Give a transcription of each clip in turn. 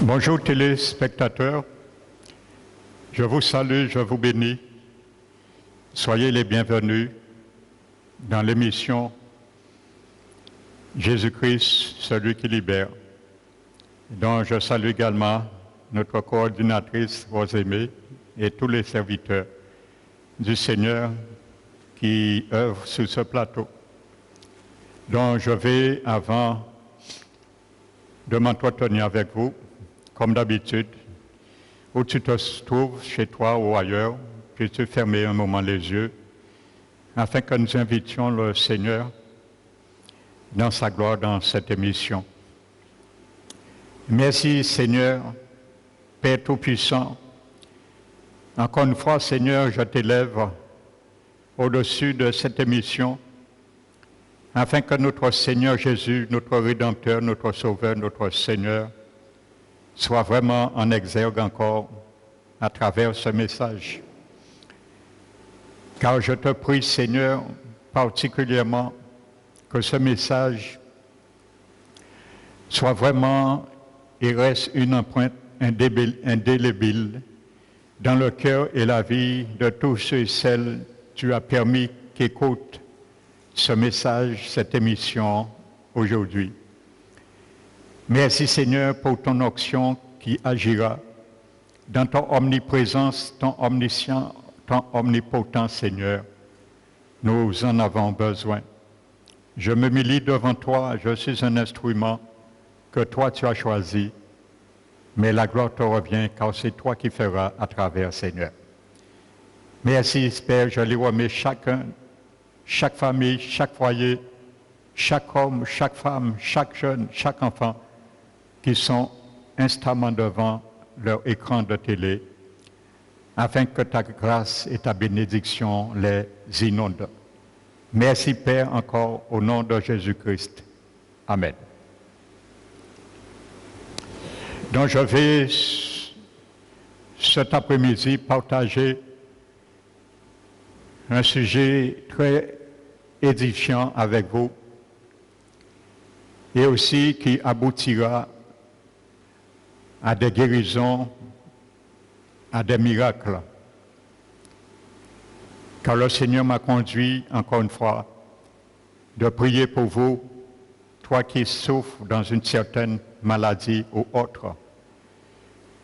Bonjour téléspectateurs, je vous salue, je vous bénis. Soyez les bienvenus dans l'émission Jésus-Christ, celui qui libère, dont je salue également notre coordinatrice Rosemée et tous les serviteurs du Seigneur qui œuvrent sur ce plateau. Donc je vais, avant de m'entretenir avec vous, comme d'habitude, où tu te trouves, chez toi ou ailleurs, puis-tu fermer un moment les yeux, afin que nous invitions le Seigneur dans sa gloire dans cette émission. Merci Seigneur, Père Tout-Puissant. Encore une fois, Seigneur, je t'élève au-dessus de cette émission, afin que notre Seigneur Jésus, notre Rédempteur, notre Sauveur, notre Seigneur, soit vraiment en exergue encore à travers ce message. Car je te prie, Seigneur, particulièrement que ce message soit vraiment et reste une empreinte indélébile dans le cœur et la vie de tous ceux et celles que tu as permis qu'écoutent ce message, cette émission aujourd'hui. Merci Seigneur pour ton onction qui agira dans ton omniprésence, ton omniscient, ton omnipotent Seigneur. Nous en avons besoin. Je me m'humilie devant toi, je suis un instrument que toi tu as choisi, mais la gloire te revient car c'est toi qui feras à travers Seigneur. Merci Père, je les remets chacun, chaque famille, chaque foyer, chaque homme, chaque femme, chaque jeune, chaque enfant, qui sont instamment devant leur écran de télé, afin que ta grâce et ta bénédiction les inondent. Merci Père encore au nom de Jésus-Christ. Amen. Donc je vais cet après-midi partager un sujet très édifiant avec vous et aussi qui aboutira à des guérisons, à des miracles. Car le Seigneur m'a conduit, encore une fois, de prier pour vous, toi qui souffres dans une certaine maladie ou autre.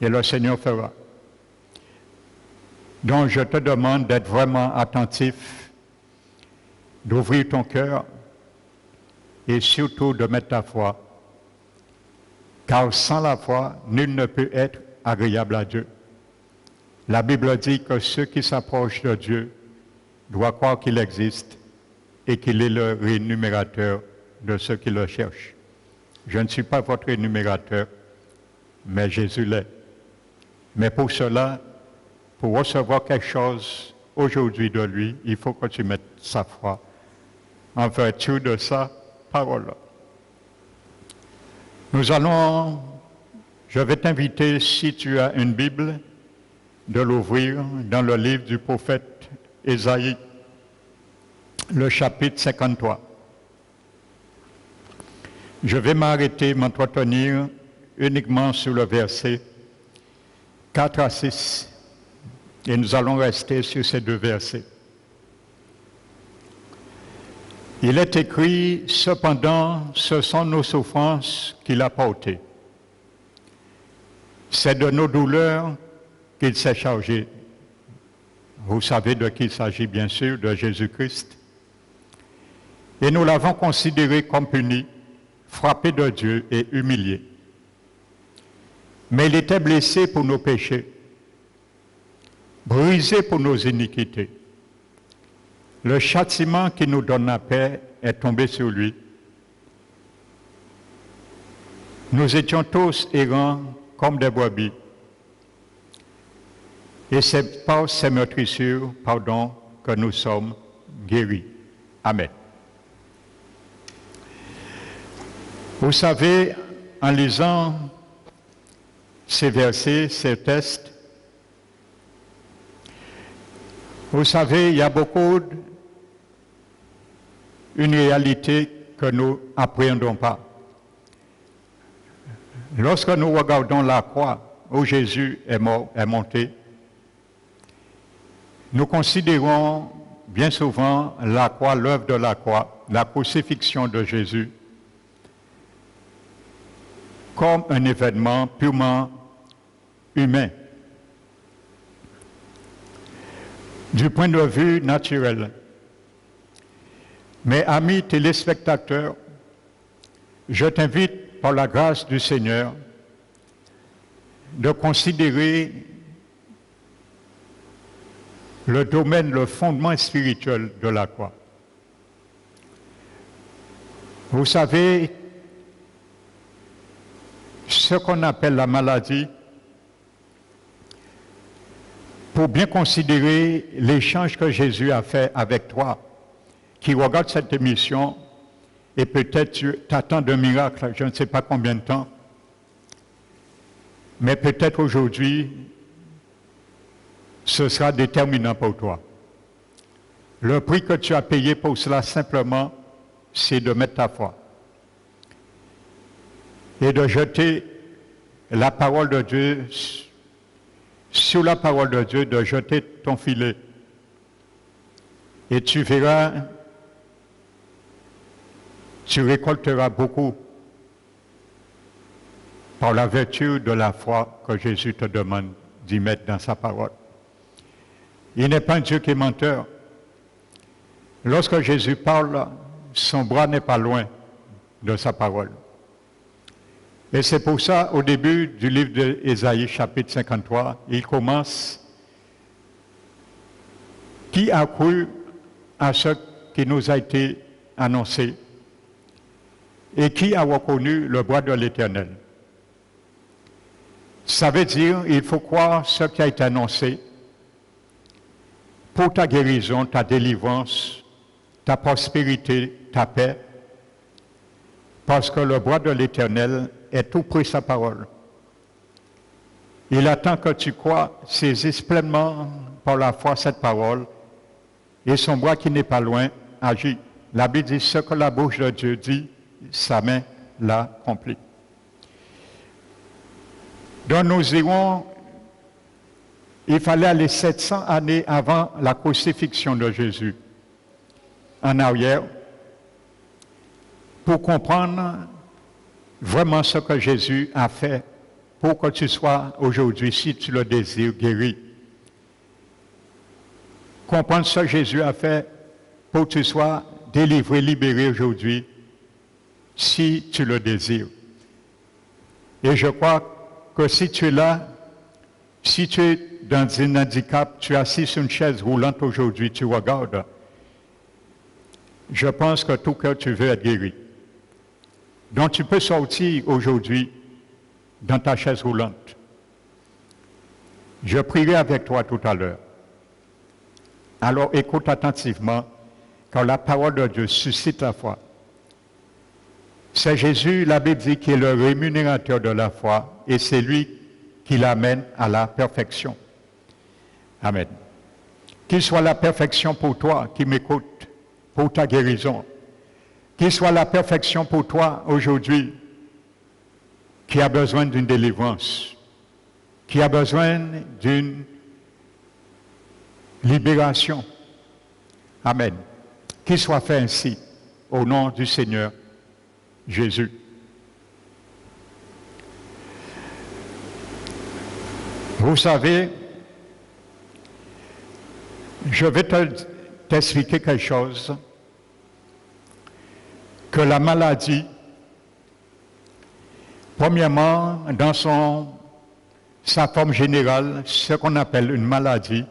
Et le Seigneur fera. Donc je te demande d'être vraiment attentif, d'ouvrir ton cœur et surtout de mettre ta foi. Car sans la foi, nul ne peut être agréable à Dieu. La Bible dit que ceux qui s'approchent de Dieu doivent croire qu'il existe et qu'il est le rémunérateur de ceux qui le cherchent. Je ne suis pas votre rémunérateur, mais Jésus l'est. Mais pour cela, pour recevoir quelque chose aujourd'hui de lui, il faut que tu mettes sa foi en vertu de sa parole. Je vais t'inviter, si tu as une Bible, de l'ouvrir dans le livre du prophète Ésaïe, le chapitre 53. Je vais m'entretenir uniquement sur le verset 4 à 6, et nous allons rester sur ces deux versets. Il est écrit, cependant, ce sont nos souffrances qu'il a portées. C'est de nos douleurs qu'il s'est chargé. Vous savez de qui il s'agit, bien sûr, de Jésus-Christ. Et nous l'avons considéré comme puni, frappé de Dieu et humilié. Mais il était blessé pour nos péchés, brisé pour nos iniquités. Le châtiment qui nous donne la paix est tombé sur lui. Nous étions tous errants comme des brebis. Et c'est par ces meurtrissures, que nous sommes guéris. Amen. Vous savez, en lisant ces versets, ces textes, vous savez, il y a une réalité que nous n'appréhendons pas. Lorsque nous regardons la croix où Jésus est mort, est monté, nous considérons bien souvent la croix, l'œuvre de la croix, la crucifixion de Jésus, comme un événement purement humain. Du point de vue naturel. Mais amis téléspectateurs, je t'invite par la grâce du Seigneur de considérer le domaine, le fondement spirituel de la croix. Vous savez, ce qu'on appelle la maladie, pour bien considérer l'échange que Jésus a fait avec toi, qui regarde cette émission, et peut-être tu t'attends d'un miracle, je ne sais pas combien de temps, mais peut-être aujourd'hui, ce sera déterminant pour toi. Le prix que tu as payé pour cela, simplement, c'est de mettre ta foi et de jeter la parole de Dieu sur la parole de Dieu, de jeter ton filet. Et tu verras, tu récolteras beaucoup par la vertu de la foi que Jésus te demande d'y mettre dans sa parole. Il n'est pas un Dieu qui est menteur. Lorsque Jésus parle, son bras n'est pas loin de sa parole. Et c'est pour ça, au début du livre d'Ésaïe, chapitre 53, il commence « Qui a cru à ce qui nous a été annoncé et qui a reconnu le bras de l'Éternel ?» Ça veut dire il faut croire ce qui a été annoncé pour ta guérison, ta délivrance, ta prospérité, ta paix, parce que le bras de l'Éternel est tout près de sa parole. Il attend que tu crois, saisisses pleinement par la foi cette parole, et son bras qui n'est pas loin agit. La Bible dit ce que la bouche de Dieu dit, sa main l'a accompli. Donc nous irons, il fallait aller 700 années avant la crucifixion de Jésus, en arrière, pour comprendre vraiment ce que Jésus a fait pour que tu sois aujourd'hui, si tu le désires, guéri. Comprendre ce que Jésus a fait pour que tu sois délivré, libéré aujourd'hui, si tu le désires. Et je crois que si tu es là, si tu es dans un handicap, tu es assis sur une chaise roulante aujourd'hui, tu regardes, je pense que tout cœur tu veux être guéri. Donc tu peux sortir aujourd'hui dans ta chaise roulante. Je prierai avec toi tout à l'heure. Alors écoute attentivement, car la parole de Dieu suscite la foi. C'est Jésus, la Bible dit, qui est le rémunérateur de la foi, et c'est lui qui l'amène à la perfection. Amen. Qu'il soit la perfection pour toi qui m'écoute, pour ta guérison. Qu'il soit la perfection pour toi aujourd'hui qui a besoin d'une délivrance, qui a besoin d'une libération. Amen. Qu'il soit fait ainsi, au nom du Seigneur Jésus. Vous savez, je vais t'expliquer quelque chose, que la maladie, premièrement, dans sa forme générale, ce qu'on appelle une maladie,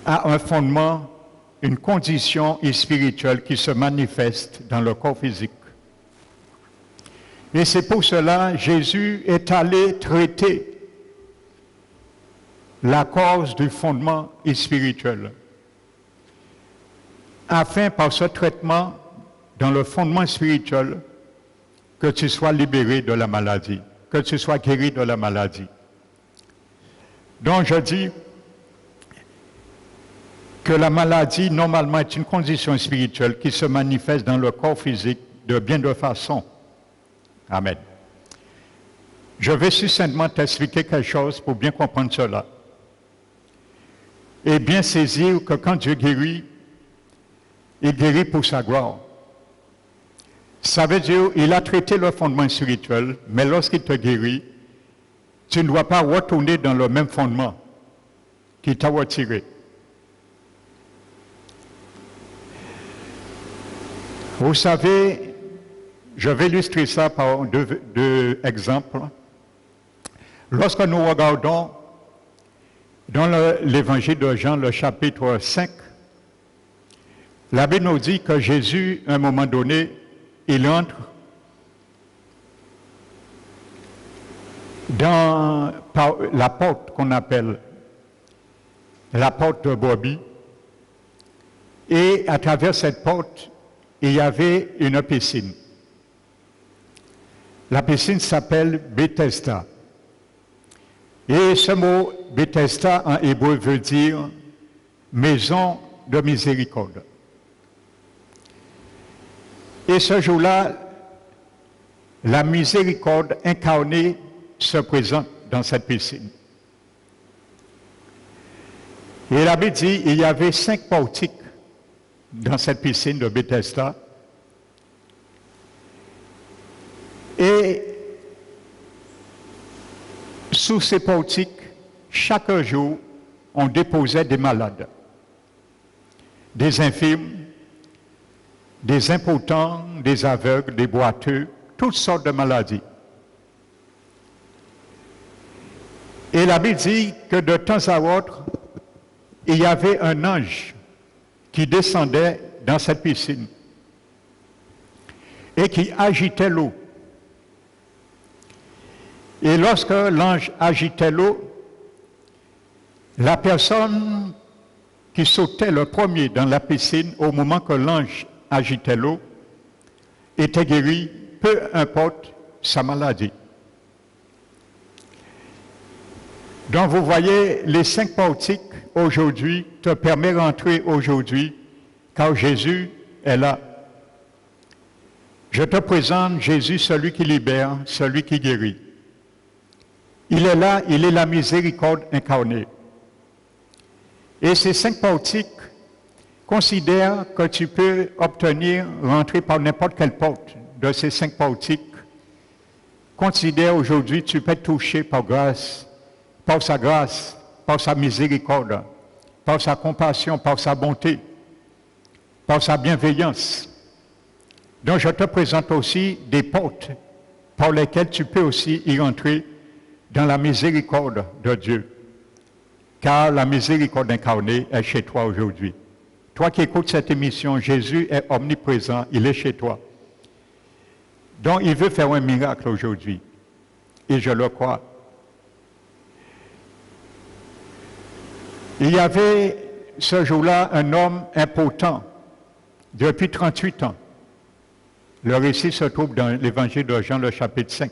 a un fondement, une condition spirituelle qui se manifeste dans le corps physique. Et c'est pour cela Jésus est allé traiter la cause du fondement spirituel, afin par ce traitement dans le fondement spirituel que tu sois libéré de la maladie, que tu sois guéri de la maladie. Donc je dis que la maladie normalement est une condition spirituelle qui se manifeste dans le corps physique de bien de façons. Amen. Je vais succinctement t'expliquer quelque chose pour bien comprendre cela. Et bien saisir que quand Dieu guérit, il guérit pour sa gloire. Ça veut dire qu'il a traité le fondement spirituel, mais lorsqu'il te guérit, tu ne dois pas retourner dans le même fondement qu'il t'a retiré. Vous savez, je vais illustrer ça par deux exemples. Lorsque nous regardons dans l'évangile de Jean, le chapitre 5, la Bible nous dit que Jésus, à un moment donné, il entre par la porte qu'on appelle la porte de brebis. Et à travers cette porte, il y avait une piscine. La piscine s'appelle Bethesda. Et ce mot Bethesda en hébreu veut dire maison de miséricorde. Et ce jour-là, la miséricorde incarnée se présente dans cette piscine. Et la Bible dit qu'il y avait 5 portiques dans cette piscine de Bethesda. Et sous ces portiques, chaque jour, on déposait des malades, des infirmes, des impotents, des aveugles, des boiteux, toutes sortes de maladies. Et la Bible dit que de temps à autre, il y avait un ange qui descendait dans cette piscine et qui agitait l'eau. Et lorsque l'ange agitait l'eau, la personne qui sautait le premier dans la piscine au moment que l'ange agitait l'eau était guérie, peu importe sa maladie. Donc vous voyez, les 5 portiques aujourd'hui te permettent d'entrer aujourd'hui car Jésus est là. Je te présente Jésus, celui qui libère, celui qui guérit. Il est là, il est la miséricorde incarnée. Et ces 5 portiques considèrent que tu peux obtenir, rentrer par n'importe quelle porte de ces 5 portiques. Considère aujourd'hui, tu peux être touché par grâce, par sa miséricorde, par sa compassion, par sa bonté, par sa bienveillance. Donc je te présente aussi des portes par lesquelles tu peux aussi y entrer dans la miséricorde de Dieu. Car la miséricorde incarnée est chez toi aujourd'hui. Toi qui écoutes cette émission, Jésus est omniprésent, il est chez toi. Donc il veut faire un miracle aujourd'hui. Et je le crois. Il y avait ce jour-là un homme impotent depuis 38 ans. Le récit se trouve dans l'évangile de Jean, le chapitre 5.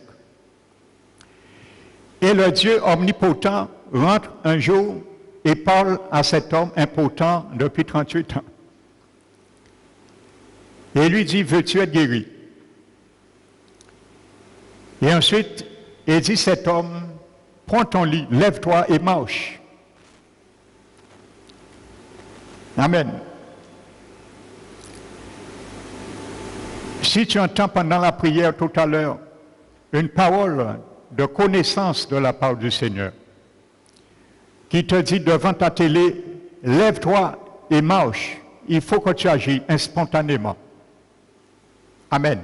Et le Dieu omnipotent rentre un jour et parle à cet homme impotent depuis 38 ans. Et lui dit, veux-tu être guéri? Et ensuite, il dit cet homme, prends ton lit, lève-toi et marche. Amen. Si tu entends pendant la prière tout à l'heure une parole de connaissance de la part du Seigneur, qui te dit devant ta télé, lève-toi et marche, il faut que tu agis spontanément. Amen.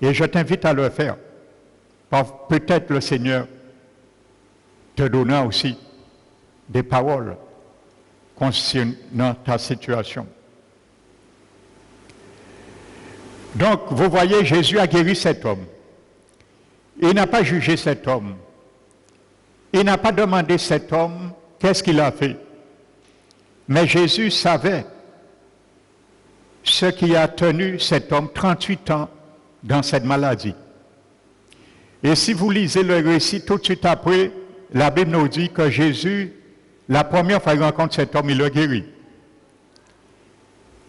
Et je t'invite à le faire. Peut-être le Seigneur te donnera aussi des paroles concernant ta situation. Donc, vous voyez, Jésus a guéri cet homme. Il n'a pas jugé cet homme. Il n'a pas demandé cet homme qu'est-ce qu'il a fait. Mais Jésus savait ce qui a tenu cet homme 38 ans dans cette maladie. Et si vous lisez le récit tout de suite après, la Bible nous dit que Jésus, la première fois qu'il rencontre cet homme, il le guérit.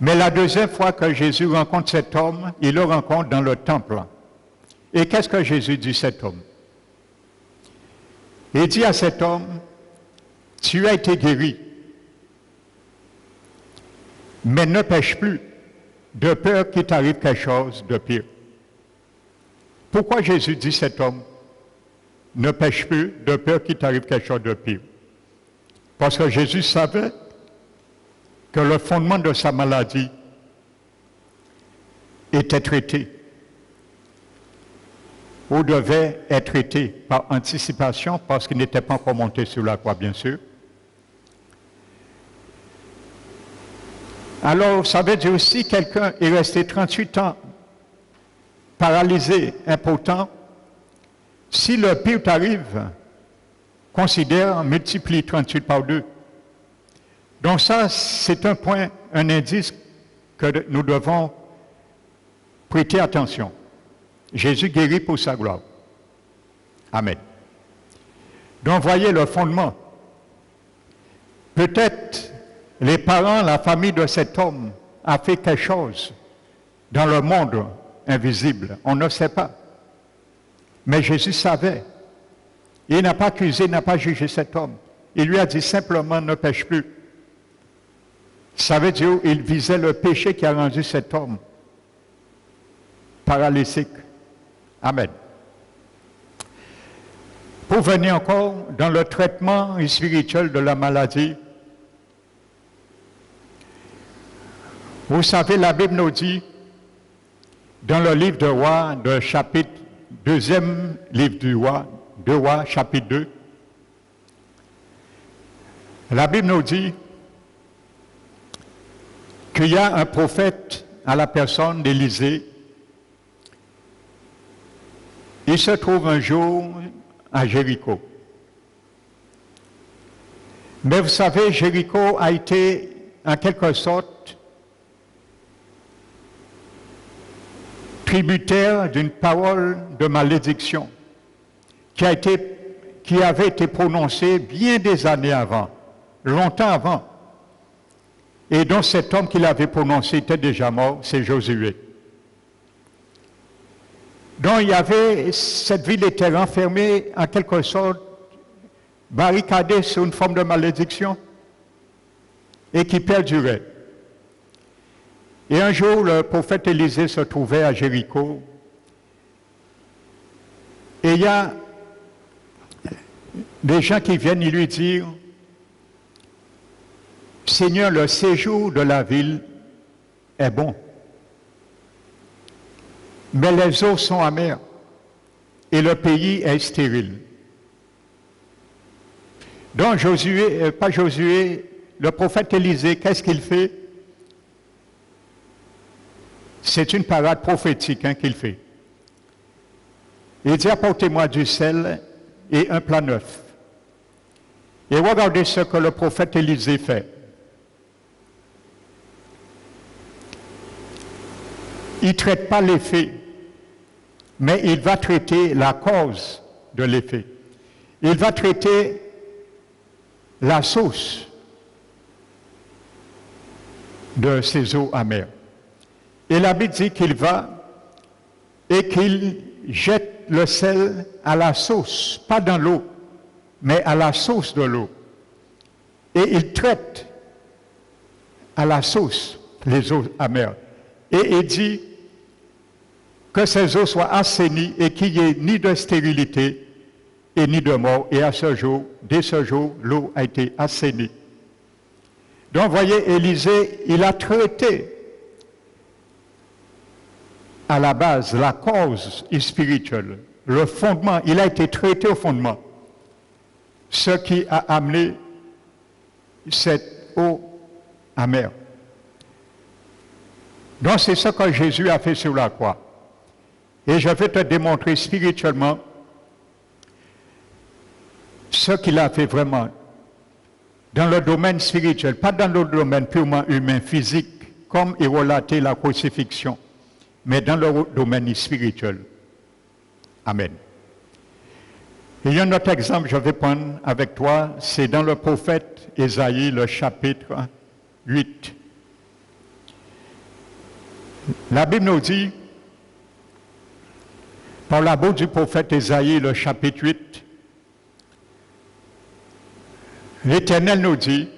Mais la deuxième fois que Jésus rencontre cet homme, il le rencontre dans le temple. Et qu'est-ce que Jésus dit à cet homme? Il dit à cet homme, tu as été guéri, mais ne pêche plus, de peur qu'il t'arrive quelque chose de pire. Pourquoi Jésus dit à cet homme, ne pêche plus, de peur qu'il t'arrive quelque chose de pire? Parce que Jésus savait que le fondement de sa maladie était traité, ou devait être traité par anticipation, parce qu'il n'était pas encore monté sur la croix, bien sûr. Alors, ça veut dire aussi que quelqu'un est resté 38 ans paralysé, impotent. Si le pire t'arrive, considère, multiplie 38 par 2. Donc ça, c'est un point, un indice que nous devons prêter attention. Jésus guérit pour sa gloire. Amen. Donc voyez le fondement. Peut-être les parents, la famille de cet homme a fait quelque chose dans le monde invisible. On ne sait pas. Mais Jésus savait. Il n'a pas accusé, n'a pas jugé cet homme. Il lui a dit simplement, ne pêche plus. Ça veut dire qu'il visait le péché qui a rendu cet homme paralytique. Amen. Pour venir encore dans le traitement spirituel de la maladie, vous savez, la Bible nous dit, dans le livre de Rois, de chapitre, deuxième livre du Roi, de Rois, chapitre 2, la Bible nous dit qu'il y a un prophète à la personne d'Élisée. Il se trouve un jour à Jéricho. Mais vous savez, Jéricho a été en quelque sorte tributaire d'une parole de malédiction qui avait été prononcée bien des années avant, longtemps avant. Et dont cet homme qui l'avait prononcé était déjà mort, c'est Josué. Donc il y avait, cette ville était renfermée en quelque sorte, barricadée sur une forme de malédiction et qui perdurait. Et un jour, le prophète Élisée se trouvait à Jéricho et il y a des gens qui viennent lui dire, Seigneur, le séjour de la ville est bon, mais les eaux sont amères et le pays est stérile. Donc le prophète Élisée, qu'est-ce qu'il fait? C'est une parade prophétique qu'il fait. Il dit, apportez-moi du sel et un plat neuf. Et regardez ce que le prophète Élisée fait. Il ne traite pas l'effet, mais il va traiter la cause de l'effet. Il va traiter la source de ces eaux amères. Et la Bible dit qu'il va et qu'il jette le sel à la source, pas dans l'eau, mais à la source de l'eau. Et il traite à la source les eaux amères. Et il dit que ces eaux soient assainies et qu'il n'y ait ni de stérilité et ni de mort. Et à ce jour, dès ce jour, l'eau a été assainie. Donc, voyez, Élisée, il a traité à la base la cause spirituelle, le fondement, il a été traité au fondement. Ce qui a amené cette eau amère. Donc, c'est ce que Jésus a fait sur la croix. Et je vais te démontrer spirituellement ce qu'il a fait vraiment dans le domaine spirituel, pas dans le domaine purement humain, physique, comme est relaté la crucifixion, mais dans le domaine spirituel. Amen. Il y a un autre exemple que je vais prendre avec toi, c'est dans le prophète Ésaïe, le chapitre 8. La Bible nous dit, Par la bouche du prophète Ésaïe, le chapitre 8, l'Éternel nous dit,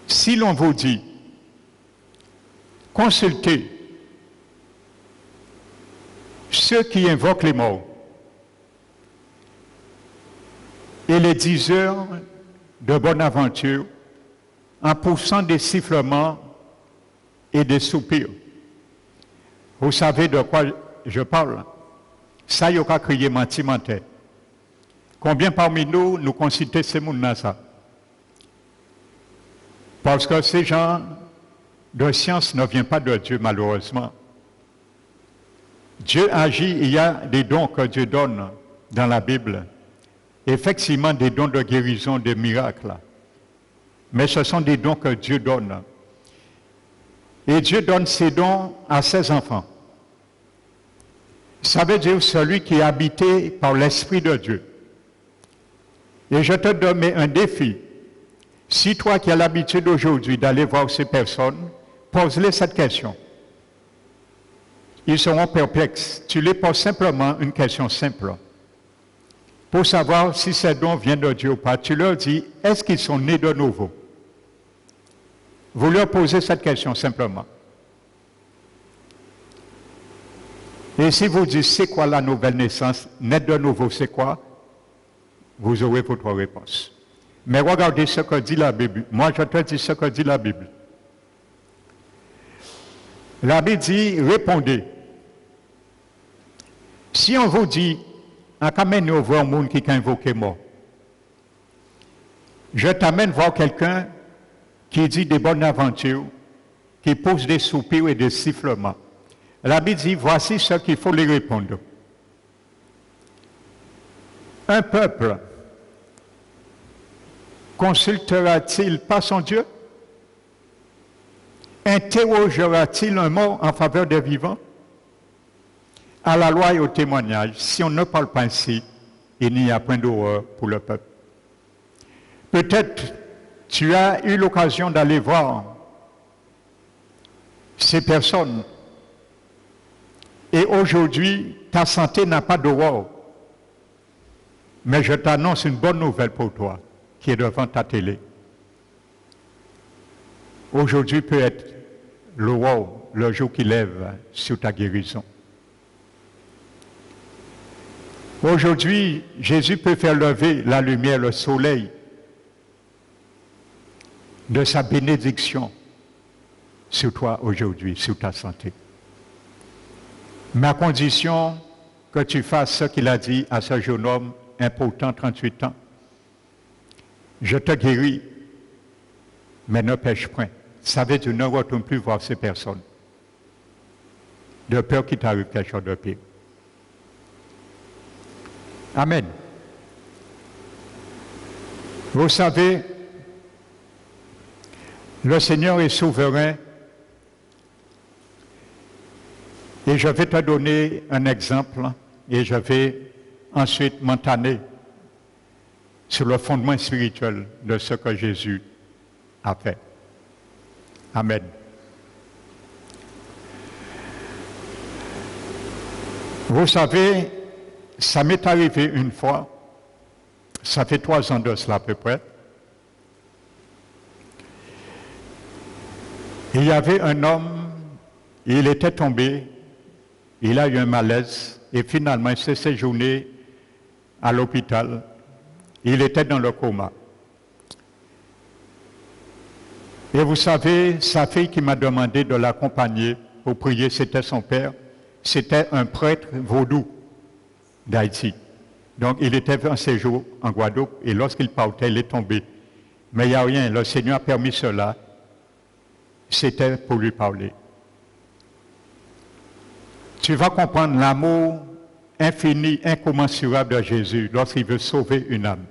si l'on vous dit, consultez ceux qui invoquent les morts et les diseurs de bonne aventure en poussant des sifflements et des soupirs. Vous savez de quoi je parle? Ça, il y a crié menti-menté. Combien parmi nous, nous consultons ces gens ça? Parce que ces gens de science ne viennent pas de Dieu, malheureusement. Dieu agit, il y a des dons que Dieu donne dans la Bible. Effectivement, des dons de guérison, des miracles. Mais ce sont des dons que Dieu donne. Et Dieu donne ces dons à ses enfants. Ça veut dire celui qui est habité par l'Esprit de Dieu. Et je te donne un défi. Si toi qui as l'habitude aujourd'hui d'aller voir ces personnes, pose-les cette question. Ils seront perplexes. Tu les poses simplement une question simple. Pour savoir si ces dons viennent de Dieu ou pas, tu leur dis, est-ce qu'ils sont nés de nouveau? Vous leur posez cette question simplement. Et si vous dites, c'est quoi la nouvelle naissance? Naître de nouveau, c'est quoi? Vous aurez votre réponse. Mais regardez ce que dit la Bible. Moi, je te dis ce que dit la Bible. La Bible dit, répondez. Si on vous dit, en qu'amène au voir un monde qui a invoqué mort, je t'amène voir quelqu'un qui dit des bonnes aventures, qui pousse des soupirs et des sifflements. La Bible dit, voici ce qu'il faut les répondre. Un peuple consultera-t-il pas son Dieu? Interrogera-t-il un mort en faveur des vivants? À la loi et au témoignage, si on ne parle pas ainsi, il n'y a point d'horreur pour le peuple. Peut-être tu as eu l'occasion d'aller voir ces personnes et aujourd'hui, ta santé n'a pas d'horreur. Mais je t'annonce une bonne nouvelle pour toi qui est devant ta télé. Aujourd'hui peut être l'aurore, le jour qui lève sur ta guérison. Aujourd'hui, Jésus peut faire lever la lumière, le soleil de sa bénédiction sur toi aujourd'hui, sur ta santé. Mais à condition que tu fasses ce qu'il a dit à ce jeune homme important, 38 ans. Je te guéris, mais ne pêche point. Ça veut dire ne retourne plus voir ces personnes. De peur qu'il t'arrive quelque chose de pire. Amen. Vous savez, le Seigneur est souverain et je vais te donner un exemple et je vais ensuite m'entanner sur le fondement spirituel de ce que Jésus a fait. Amen. Vous savez, ça m'est arrivé une fois, ça fait 3 ans de cela à peu près. Il y avait un homme, il était tombé, il a eu un malaise et finalement il s'est séjourné à l'hôpital. Il était dans le coma. Et vous savez, sa fille qui m'a demandé de l'accompagner pour prier, c'était son père. C'était un prêtre vaudou d'Haïti. Donc il était en séjour en Guadeloupe et lorsqu'il partait, il est tombé. Mais il n'y a rien, le Seigneur a permis cela. C'était pour lui parler. Tu vas comprendre l'amour infini, incommensurable de Jésus lorsqu'il veut sauver une âme.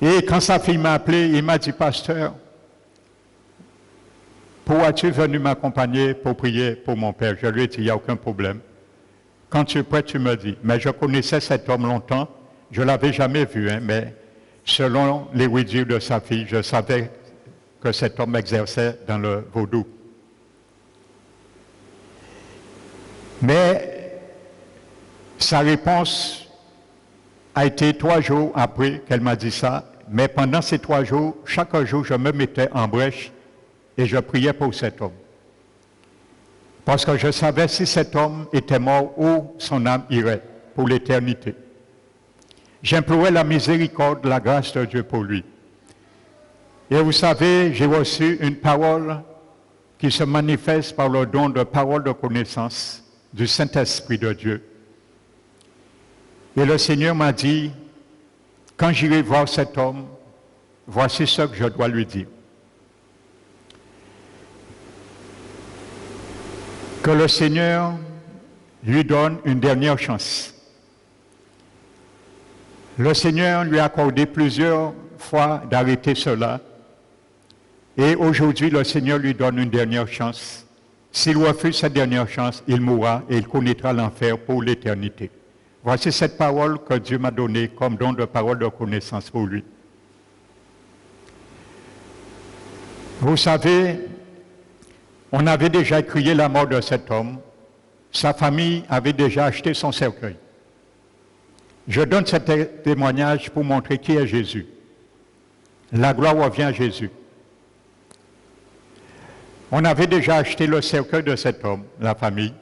Et quand sa fille m'a appelé, il m'a dit, pasteur, pourquoi es-tu venu m'accompagner pour prier pour mon père? Je lui ai dit, il n'y a aucun problème. Quand tu es prêt, tu me dis. Mais je connaissais cet homme longtemps, je ne l'avais jamais vu, hein, mais selon les oui-dire de sa fille, je savais que cet homme exerçait dans le vaudou. Mais sa réponse a été 3 jours après qu'elle m'a dit ça. Mais pendant ces 3 jours, chaque jour, je me mettais en brèche et je priais pour cet homme. Parce que je savais si cet homme était mort, où son âme irait pour l'éternité. J'implorais la miséricorde, la grâce de Dieu pour lui. Et vous savez, j'ai reçu une parole qui se manifeste par le don de parole de connaissance du Saint-Esprit de Dieu. Et le Seigneur m'a dit, quand j'irai voir cet homme, voici ce que je dois lui dire. Que le Seigneur lui donne une dernière chance. Le Seigneur lui a accordé plusieurs fois d'arrêter cela. Et aujourd'hui, le Seigneur lui donne une dernière chance. S'il refuse cette dernière chance, il mourra et il connaîtra l'enfer pour l'éternité. Voici cette parole que Dieu m'a donnée comme don de parole de connaissance pour lui. Vous savez, on avait déjà crié la mort de cet homme. Sa famille avait déjà acheté son cercueil. Je donne ce témoignage pour montrer qui est Jésus. La gloire revient à Jésus. On avait déjà acheté le cercueil de cet homme, la famille.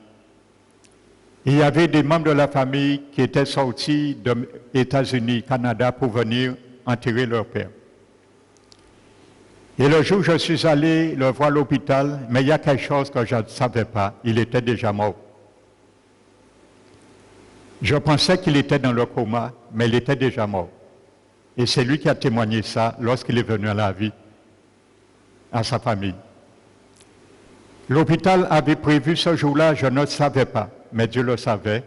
Il y avait des membres de la famille qui étaient sortis des États-Unis, Canada, pour venir enterrer leur père. Et le jour où je suis allé le voir à l'hôpital, mais il y a quelque chose que je ne savais pas, il était déjà mort. Je pensais qu'il était dans le coma, mais il était déjà mort. Et c'est lui qui a témoigné ça lorsqu'il est venu à la vie, à sa famille. L'hôpital avait prévu ce jour-là, je ne le savais pas, mais Dieu le savait.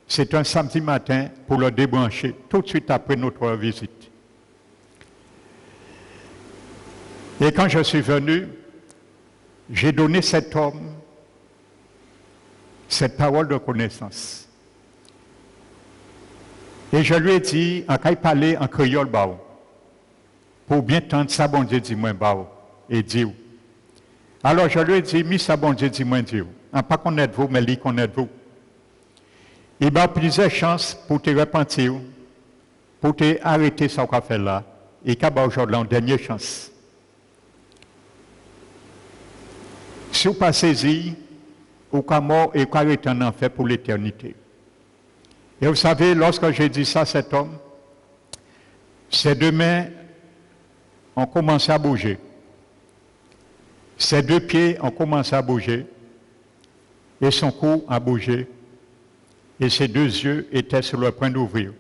C'est un samedi matin pour le débrancher, tout de suite après notre visite. Et quand je suis venu, j'ai donné cet homme cette parole de connaissance. Et je lui ai dit, en qu'il parlait en créole, pour bien tendre ça, bon Dieu dit moi, et dit. Alors je lui ai dit, mis ça, bon Dieu dit moi, dit. En pas connaître vous, mais lui connaître vous. Il m'a plusieurs chances pour te repentir, pour te arrêter ce qu'on fait là, et qu'il y a aujourd'hui une dernière chance. Si vous pas saisi, ou qu'à mort et qu'à être en enfer pour l'éternité. Et vous savez, lorsque j'ai dit ça à cet homme, ses 2 mains ont commencé à bouger. Ses 2 pieds ont commencé à bouger. Et son cou a bougé. Et ses 2 yeux étaient sur le point d'ouvrir.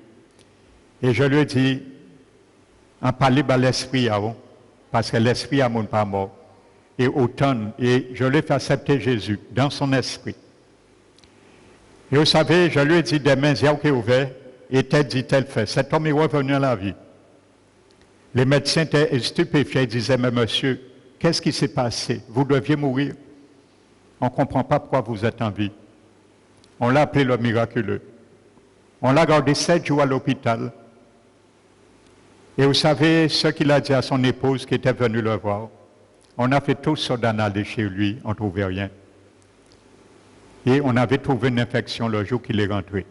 Et je lui ai dit, en parler à l'esprit avant, parce que l'esprit à mon pas mort. Et autant, et je l'ai fait accepter Jésus dans son esprit. Et vous savez, je lui ai dit des mains qui ouvertes, et tel dit, tel fait. Cet homme est revenu à la vie. Les médecins étaient stupéfiés, ils disaient, mais monsieur, qu'est-ce qui s'est passé? Vous deviez mourir. On ne comprend pas pourquoi vous êtes en vie. On l'a appelé le miraculeux. On l'a gardé 7 jours à l'hôpital. Et vous savez ce qu'il a dit à son épouse qui était venue le voir? On a fait tout ça d'aller chez lui, on ne trouvait rien. Et on avait trouvé une infection le jour qu'il est rentré.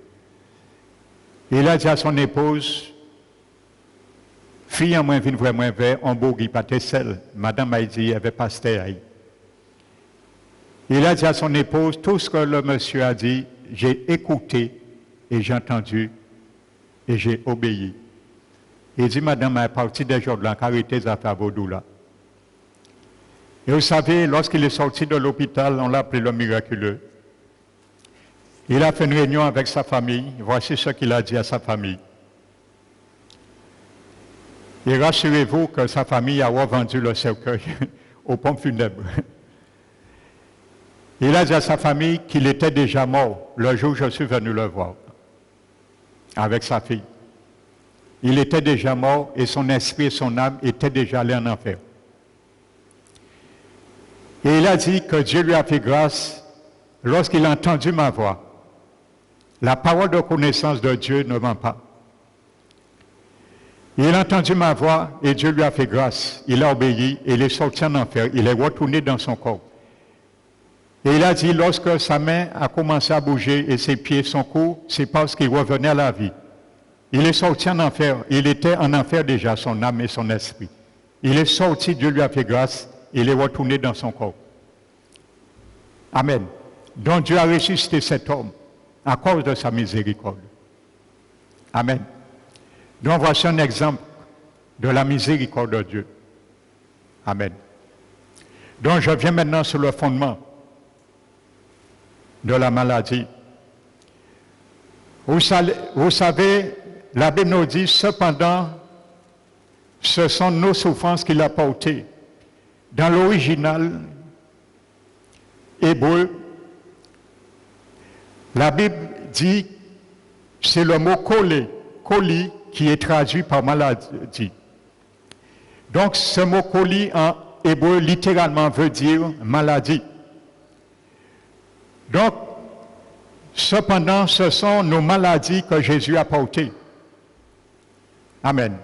Et il a dit à son épouse, fille en moins vine vraiment vers, on bourgui pas tes sel. Madame a dit, il avait pas stérile. Il a dit à son épouse, tout ce que le monsieur a dit, j'ai écouté et j'ai entendu et j'ai obéi. Il dit, madame, à partir des jours de la carité, ça fait vaudou là. Et vous savez, lorsqu'il est sorti de l'hôpital, on l'a appelé le miraculeux. Il a fait une réunion avec sa famille. Voici ce qu'il a dit à sa famille. Et rassurez-vous que sa famille a revendu le cercueil aux pompes funèbres. Il a dit à sa famille qu'il était déjà mort le jour où je suis venu le voir, avec sa fille. Il était déjà mort et son esprit et son âme étaient déjà allés en enfer. Et il a dit que Dieu lui a fait grâce lorsqu'il a entendu ma voix. La parole de connaissance de Dieu ne ment pas. Il a entendu ma voix et Dieu lui a fait grâce. Il a obéi et il est sorti en enfer. Il est retourné dans son corps. Et il a dit, lorsque sa main a commencé à bouger et ses pieds sont courts, c'est parce qu'il revenait à la vie. Il est sorti en enfer. Il était en enfer déjà, son âme et son esprit. Il est sorti, Dieu lui a fait grâce, il est retourné dans son corps. Amen. Donc Dieu a ressuscité cet homme à cause de sa miséricorde. Amen. Donc voici un exemple de la miséricorde de Dieu. Amen. Donc je viens maintenant sur le fondement de la maladie. Vous savez, la Bible nous dit, cependant, ce sont nos souffrances qu'il a portées. Dans l'original hébreu, la Bible dit, c'est le mot collé, coli, qui est traduit par maladie. Donc ce mot coli en hébreu littéralement veut dire maladie. Donc, cependant, ce sont nos maladies que Jésus a portées. Amen.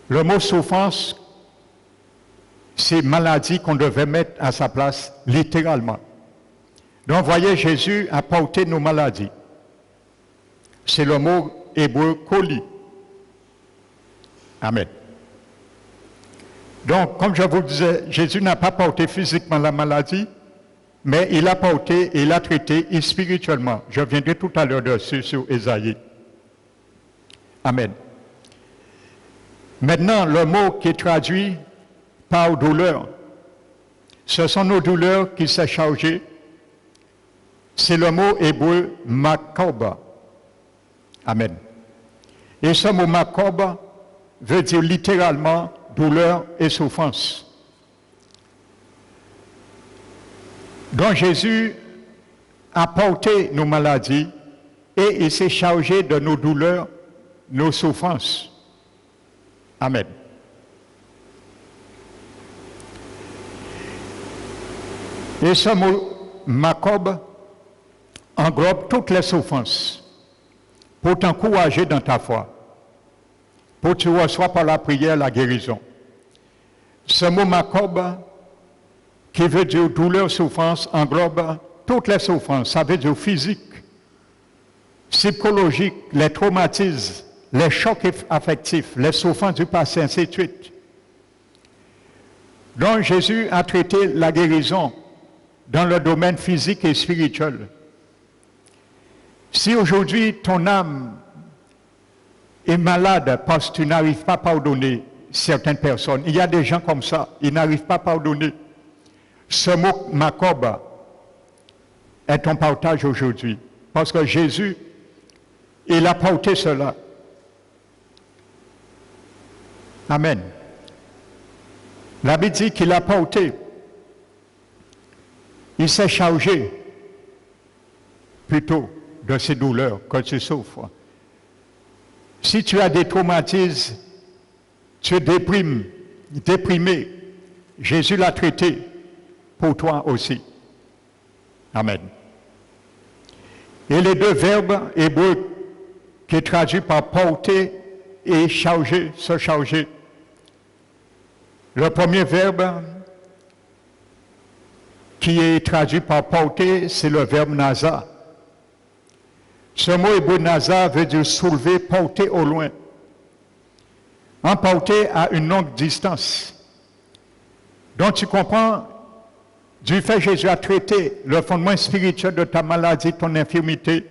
Le mot souffrance, c'est maladie qu'on devait mettre à sa place littéralement. Donc, voyez, Jésus a porté nos maladies. C'est le mot hébreu coli. Amen. Donc, comme je vous disais, Jésus n'a pas porté physiquement la maladie, mais il a porté et il a traité spirituellement. Je viendrai tout à l'heure dessus sur Ésaïe. Amen. Maintenant, le mot qui est traduit par douleur, ce sont nos douleurs qui s'est chargé. C'est le mot hébreu makoba. Amen. Et ce mot makoba veut dire littéralement douleur et souffrance. Donc Jésus a porté nos maladies et il s'est chargé de nos douleurs, nos souffrances. Amen. Et ce mot makob englobe toutes les souffrances pour t'encourager dans ta foi, pour que tu reçois par la prière la guérison. Ce mot makob, qui veut dire douleur, souffrance, englobe toutes les souffrances. Ça veut dire physique, psychologique, les traumatismes, les chocs affectifs, les souffrances du passé, ainsi de suite. Donc Jésus a traité la guérison dans le domaine physique et spirituel. Si aujourd'hui ton âme est malade parce que tu n'arrives pas à pardonner certaines personnes, il y a des gens comme ça, ils n'arrivent pas à pardonner. Ce mot makoba est ton partage aujourd'hui. Parce que Jésus, il a porté cela. Amen. La Bible dit qu'il a porté. Il s'est chargé plutôt de ces douleurs que tu souffres. Si tu as des traumatismes, tu es déprimé, Jésus l'a traité pour toi aussi. Amen. Et les deux verbes hébreux qui est traduit par porter et charger, se charger. Le premier verbe qui est traduit par porter, c'est le verbe nasa. Ce mot hébreu nasa veut dire soulever, porter au loin. Emporter à une longue distance. Donc tu comprends, du fait que Jésus a traité le fondement spirituel de ta maladie, ton infirmité,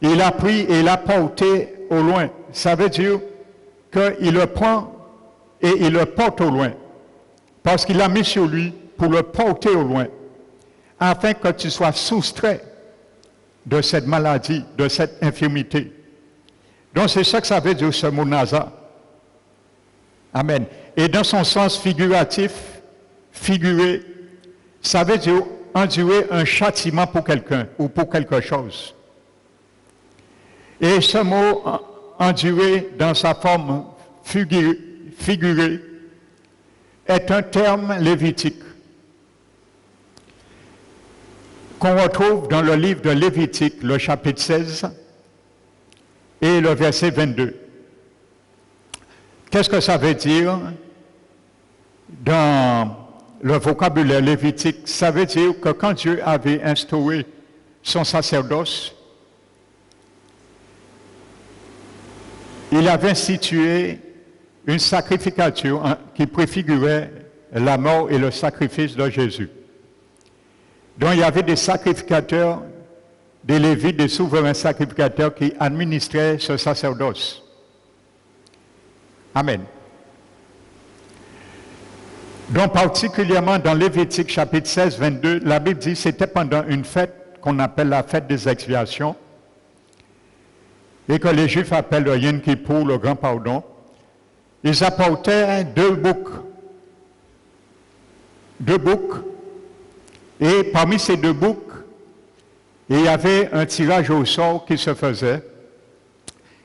il a pris et il a porté au loin. Ça veut dire qu'il le prend et il le porte au loin. Parce qu'il l'a mis sur lui pour le porter au loin. Afin que tu sois soustrait de cette maladie, de cette infirmité. Donc c'est ça que ça veut dire ce mot nasa. Amen. Et dans son sens figuratif, figuré, ça veut dire endurer un châtiment pour quelqu'un ou pour quelque chose. Et ce mot endurer dans sa forme figurée est un terme lévitique qu'on retrouve dans le livre de Lévitique, le chapitre 16 et le verset 22. Qu'est-ce que ça veut dire dans le vocabulaire lévitique, ça veut dire que quand Dieu avait instauré son sacerdoce, il avait institué une sacrificature qui préfigurait la mort et le sacrifice de Jésus. Donc il y avait des sacrificateurs, des Lévites, des souverains sacrificateurs qui administraient ce sacerdoce. Amen. Donc particulièrement dans Lévitique chapitre 16, 22, la Bible dit que c'était pendant une fête qu'on appelle la fête des expiations et que les Juifs appellent le Yom Kippour, le grand pardon. Ils apportaient deux boucs. Et parmi ces deux boucs, il y avait un tirage au sort qui se faisait.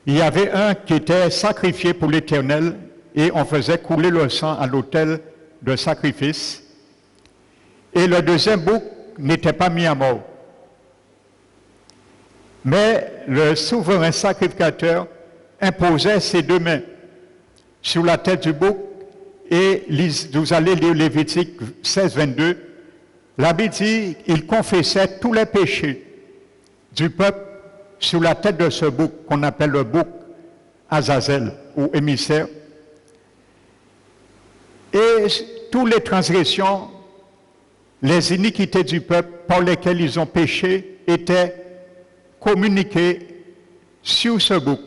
Il y avait un qui était sacrifié pour l'Éternel et on faisait couler le sang à l'autel de sacrifice. Et le deuxième bouc n'était pas mis à mort. Mais le souverain sacrificateur imposait ses deux mains sur la tête du bouc et vous allez lire Lévitique 16, 22. La Bible dit qu'il confessait tous les péchés du peuple sur la tête de ce bouc qu'on appelle le bouc Azazel ou émissaire. Et toutes les transgressions, les iniquités du peuple par lesquelles ils ont péché étaient communiquées sur ce bouc.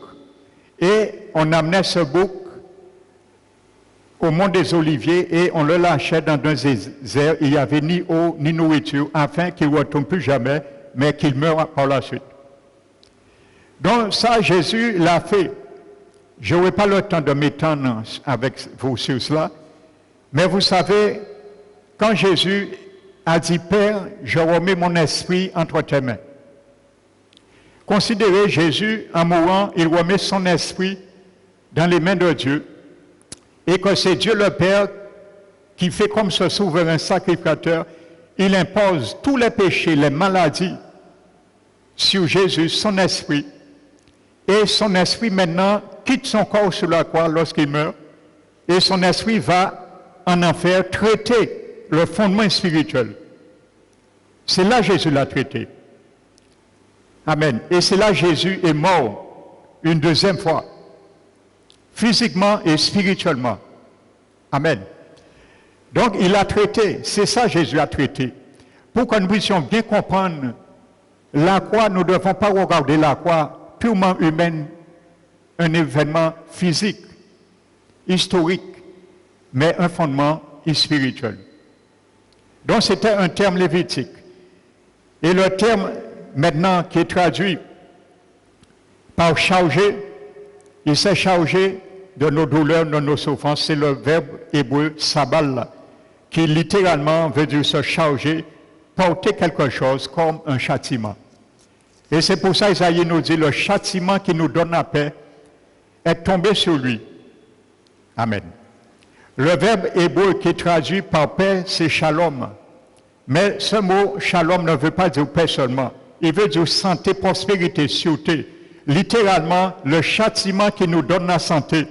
Et on amenait ce bouc au mont des Oliviers et on le lâchait dans un désert. Il n'y avait ni eau ni nourriture afin qu'il ne retourne plus jamais, mais qu'il meure par la suite. Donc ça, Jésus l'a fait. Je n'aurai pas le temps de m'étendre avec vous sur cela, mais vous savez, quand Jésus a dit « Père, je remets mon esprit entre tes mains », considérez Jésus, en mourant, il remet son esprit dans les mains de Dieu, et que c'est Dieu le Père qui fait comme ce souverain sacrificateur, il impose tous les péchés, les maladies sur Jésus, son esprit, et son esprit maintenant quitte son corps sur la croix lorsqu'il meurt, et son esprit va en enfer traiter le fondement spirituel. C'est là Jésus l'a traité. Amen. Et c'est là Jésus est mort une deuxième fois, physiquement et spirituellement. Amen. Donc il a traité, c'est ça Jésus a traité. Pour que nous puissions bien comprendre la croix, nous ne devons pas regarder la croix purement humaine, un événement physique, historique, mais un fondement spirituel. Donc c'était un terme lévitique. Et le terme maintenant qui est traduit par chargé, il s'est chargé de nos douleurs, de nos souffrances. C'est le verbe hébreu sabal, qui littéralement veut dire se charger, porter quelque chose comme un châtiment. Et c'est pour ça Isaïe nous dit, le châtiment qui nous donne la paix est tombé sur lui. Amen. Le verbe hébreu qui est traduit par paix, c'est shalom. Mais ce mot shalom ne veut pas dire paix seulement. Il veut dire santé, prospérité, sûreté. Littéralement, le châtiment qui nous donne la santé,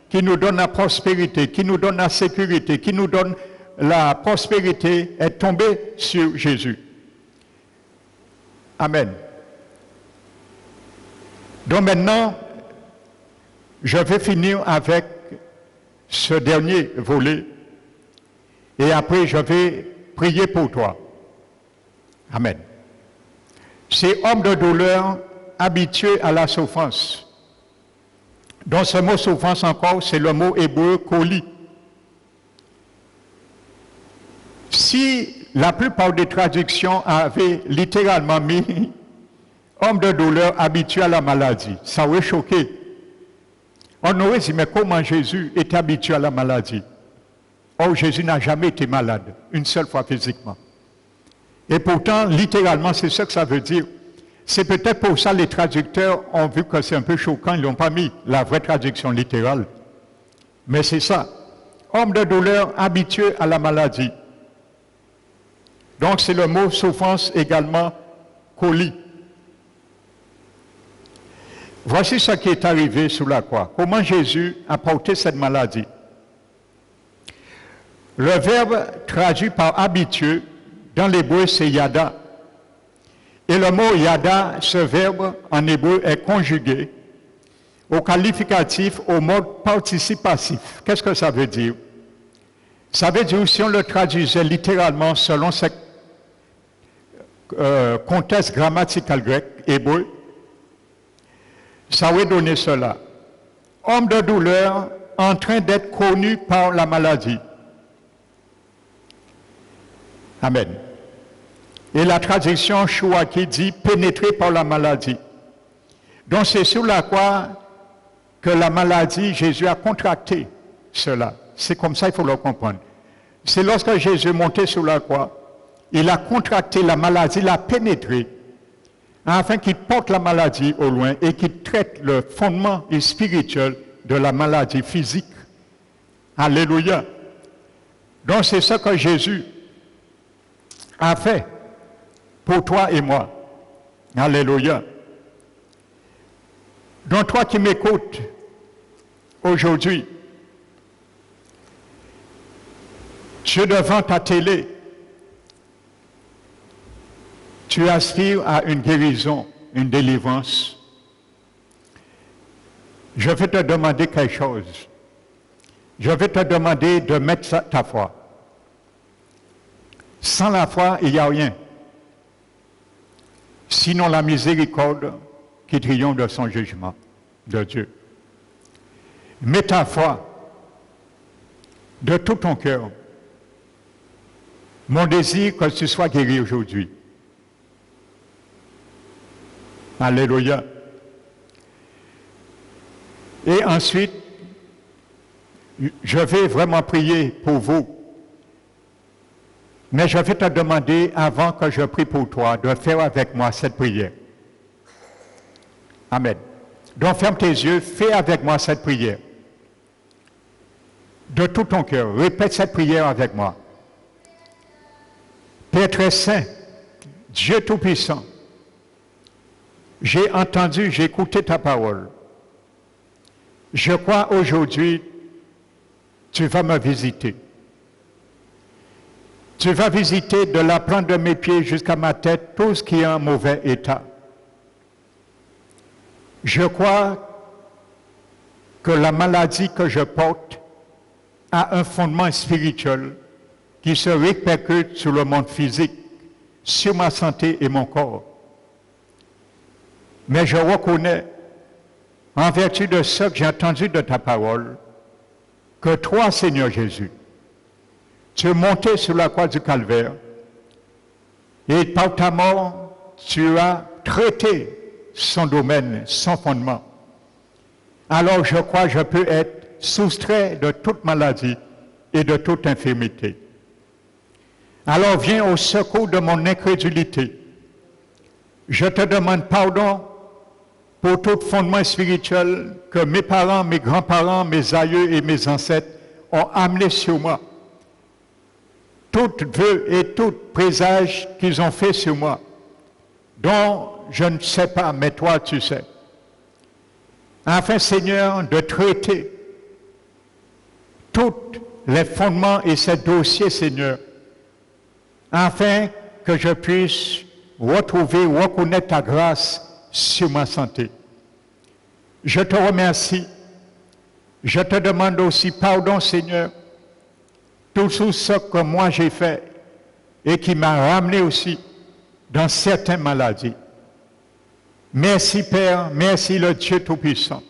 qui nous donne la prospérité, qui nous donne la sécurité, qui nous donne la prospérité est tombé sur Jésus. Amen. Donc maintenant, je vais finir avec ce dernier volet et après je vais prier pour toi. Amen. C'est homme de douleur, habitué à la souffrance. Donc ce mot souffrance encore, c'est le mot hébreu coli. Si la plupart des traductions avaient littéralement mis homme de douleur habitué à la maladie, ça aurait choqué. On aurait dit, mais comment Jésus est habitué à la maladie? Or, Jésus n'a jamais été malade, une seule fois physiquement. Et pourtant, littéralement, c'est ce que ça veut dire. C'est peut-être pour ça que les traducteurs ont vu que c'est un peu choquant, ils n'ont pas mis la vraie traduction littérale. Mais c'est ça. Homme de douleur habitué à la maladie. Donc c'est le mot souffrance également coli. Voici ce qui est arrivé sous la croix. Comment Jésus a porté cette maladie. Le verbe traduit par habitueux, dans l'hébreu, c'est yada. Et le mot yada, ce verbe en hébreu est conjugué au qualificatif au mode participe passif. Qu'est-ce que ça veut dire? Ça veut dire, si on le traduisait littéralement selon ce contexte grammatical grec, hébreu, ça aurait donné cela. Homme de douleur en train d'être connu par la maladie. Amen. Et la traduction Chouaki dit pénétré par la maladie. Donc c'est sur la croix que la maladie, Jésus a contracté cela. C'est comme ça, il faut le comprendre. C'est lorsque Jésus est monté sur la croix, il a contracté la maladie, l'a pénétré, afin qu'il porte la maladie au loin et qu'il traite le fondement spirituel de la maladie physique. Alléluia. Donc c'est ce que Jésus a fait pour toi et moi. Alléluia. Donc toi qui m'écoutes aujourd'hui, tu es devant ta télé, tu aspires à une guérison, une délivrance. Je vais te demander quelque chose. Je vais te demander de mettre ta foi. Sans la foi, il n'y a rien. Sinon la miséricorde qui triomphe de son jugement de Dieu. Mets ta foi de tout ton cœur. Mon désir que tu sois guéri aujourd'hui. Alléluia. Et ensuite, je vais vraiment prier pour vous. Mais je vais te demander, avant que je prie pour toi, de faire avec moi cette prière. Amen. Donc ferme tes yeux, fais avec moi cette prière. De tout ton cœur, répète cette prière avec moi. Père très saint, Dieu Tout-Puissant, j'ai entendu, j'ai écouté ta parole. Je crois aujourd'hui, tu vas me visiter. Tu vas visiter de la plante de mes pieds jusqu'à ma tête tout ce qui est en mauvais état. Je crois que la maladie que je porte a un fondement spirituel qui se répercute sur le monde physique, sur ma santé et mon corps. Mais je reconnais, en vertu de ce que j'ai entendu de ta parole, que toi, Seigneur Jésus, tu es monté sur la croix du Calvaire et par ta mort, tu as traité son domaine, son fondement. Alors je crois que je peux être soustrait de toute maladie et de toute infirmité. Alors viens au secours de mon incrédulité. Je te demande pardon pour tout fondement spirituel que mes parents, mes grands-parents, mes aïeux et mes ancêtres ont amené sur moi. Tout vœu et tout présage qu'ils ont fait sur moi, dont je ne sais pas, mais toi tu sais. Afin, Seigneur, de traiter tous les fondements et ces dossiers, Seigneur, afin que je puisse retrouver, reconnaître ta grâce sur ma santé. Je te remercie. Je te demande aussi pardon, Seigneur, tout ce que moi j'ai fait et qui m'a ramené aussi dans certaines maladies. Merci Père, merci le Dieu Tout-Puissant.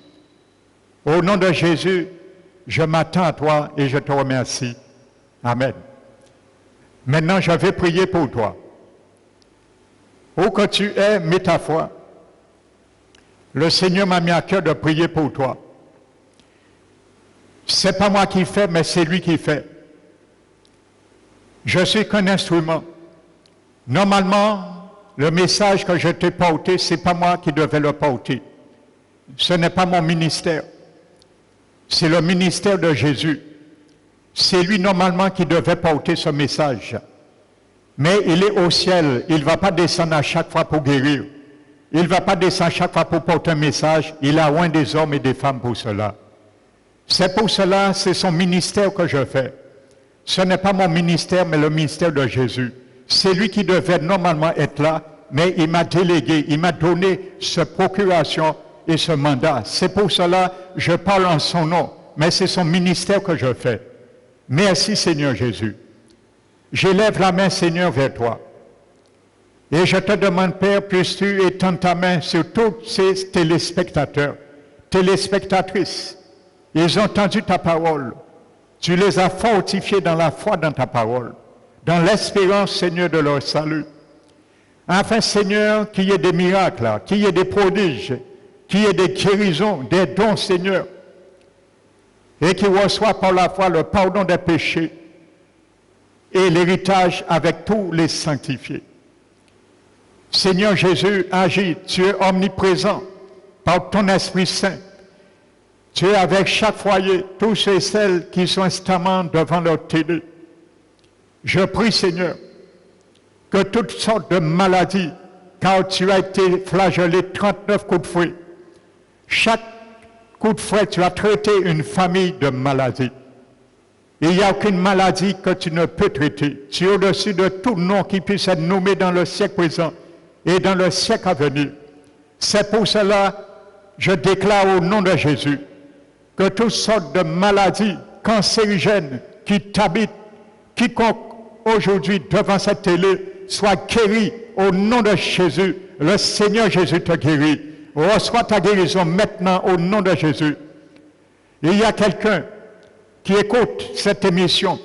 Au nom de Jésus, je m'attends à toi et je te remercie. Amen. Maintenant, je vais prier pour toi. Où que tu es, mets ta foi. Le Seigneur m'a mis à cœur de prier pour toi. Ce n'est pas moi qui fais, mais c'est lui qui fait. Je suis qu'un instrument. Normalement, le message que je t'ai porté, ce n'est pas moi qui devais le porter. Ce n'est pas mon ministère. C'est le ministère de Jésus. C'est lui normalement qui devait porter ce message. Mais il est au ciel. Il ne va pas descendre à chaque fois pour guérir. Il ne va pas descendre à chaque fois pour porter un message. Il a oint des hommes et des femmes pour cela. C'est pour cela, c'est son ministère que je fais. Ce n'est pas mon ministère, mais le ministère de Jésus. C'est lui qui devait normalement être là, mais il m'a délégué, il m'a donné cette procuration et ce mandat. C'est pour cela que je parle en son nom, mais c'est son ministère que je fais. Merci Seigneur Jésus. J'élève la main Seigneur vers toi. Et je te demande Père, puisses-tu étendre ta main sur tous ces téléspectateurs, téléspectatrices. Ils ont entendu ta parole. Tu les as fortifiés dans la foi dans ta parole, dans l'espérance, Seigneur, de leur salut. Afin, Seigneur, qu'il y ait des miracles, qu'il y ait des prodiges, qu'il y ait des guérisons, des dons, Seigneur, et qu'ils reçoivent par la foi le pardon des péchés et l'héritage avec tous les sanctifiés. Seigneur Jésus, agis, tu es omniprésent par ton Esprit Saint. Tu es avec chaque foyer, tous ceux et celles qui sont instamment devant leur télé. Je prie, Seigneur, que toutes sortes de maladies, car tu as été flagellé 39 coups de fouet. Chaque coup de fouet, tu as traité une famille de maladies. Il n'y a aucune maladie que tu ne peux traiter. Tu es au-dessus de tout nom qui puisse être nommé dans le siècle présent et dans le siècle à venir. C'est pour cela que je déclare au nom de Jésus que toutes sortes de maladies cancérigènes qui t'habitent, quiconque aujourd'hui devant cette télé soit guéri au nom de Jésus. Le Seigneur Jésus te guérit. Reçois ta guérison maintenant au nom de Jésus. Il y a quelqu'un qui écoute cette émission.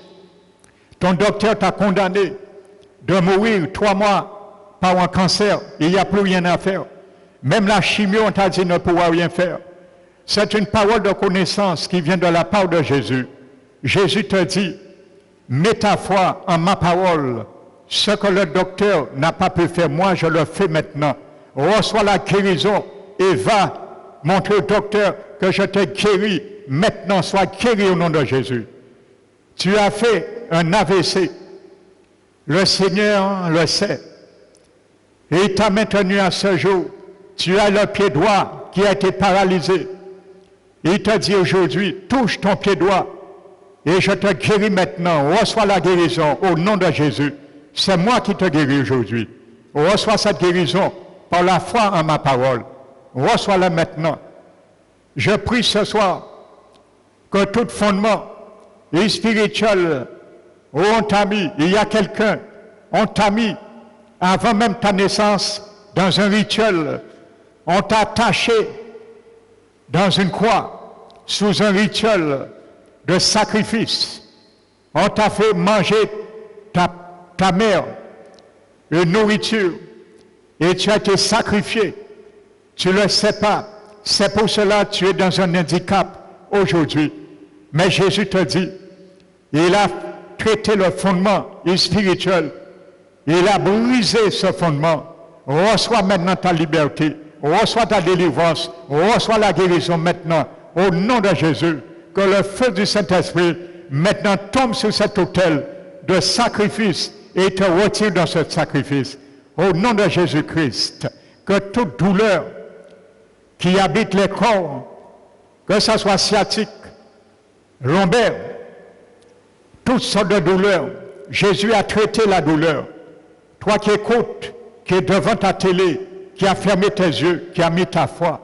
Ton docteur t'a condamné de mourir 3 mois par un cancer. Il n'y a plus rien à faire. Même la chimio, on t'a dit, ne pourra rien faire. C'est une parole de connaissance qui vient de la part de Jésus. Jésus te dit, mets ta foi en ma parole. Ce que le docteur n'a pas pu faire, moi je le fais maintenant. Reçois la guérison et va montrer au docteur que je t'ai guéri. Maintenant, sois guéri au nom de Jésus. Tu as fait un AVC. Le Seigneur le sait. Et il t'a maintenu à ce jour. Tu as le pied droit qui a été paralysé. Il te dit aujourd'hui, touche ton pied droit et je te guéris maintenant. Reçois la guérison au nom de Jésus. C'est moi qui te guéris aujourd'hui. Reçois cette guérison par la foi en ma parole. Reçois-la maintenant. Je prie ce soir que tout fondement spirituel où on t'a mis, il y a quelqu'un, on t'a mis avant même ta naissance dans un rituel, on t'a attaché dans une croix, sous un rituel de sacrifice. On t'a fait manger ta mère une nourriture et tu as été sacrifié. Tu ne le sais pas. C'est pour cela que tu es dans un handicap aujourd'hui. Mais Jésus te dit, il a traité le fondement spirituel. Il a brisé ce fondement. Reçois maintenant ta liberté. Reçois ta délivrance. Reçois la guérison maintenant. Au nom de Jésus, que le feu du Saint-Esprit maintenant tombe sur cet autel de sacrifice et te retire dans ce sacrifice. Au nom de Jésus-Christ, que toute douleur qui habite les corps, que ce soit sciatique, lombaire, toutes sortes de douleurs, Jésus a traité la douleur. Toi qui écoutes, qui es devant ta télé, qui a fermé tes yeux, qui a mis ta foi,